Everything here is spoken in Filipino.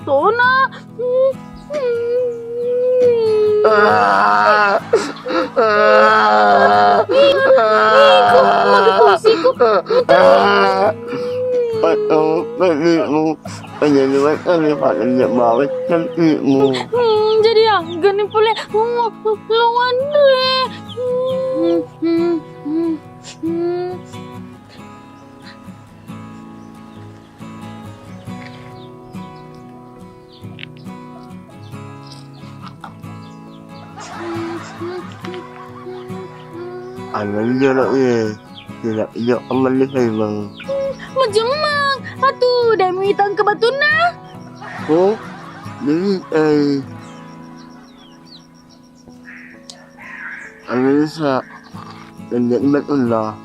Ito na. Iko, magikusi ko. Patong, pati mo. Pagaliwat kami, patanda bakit kanti mo. Jadi ganin pala. Lawan re. Ano nila eh. Tidak kemalisay bang. Majemang. Atuh, dah mitang ke batu na. Oh, jadi ano sa, hindi iba't ula.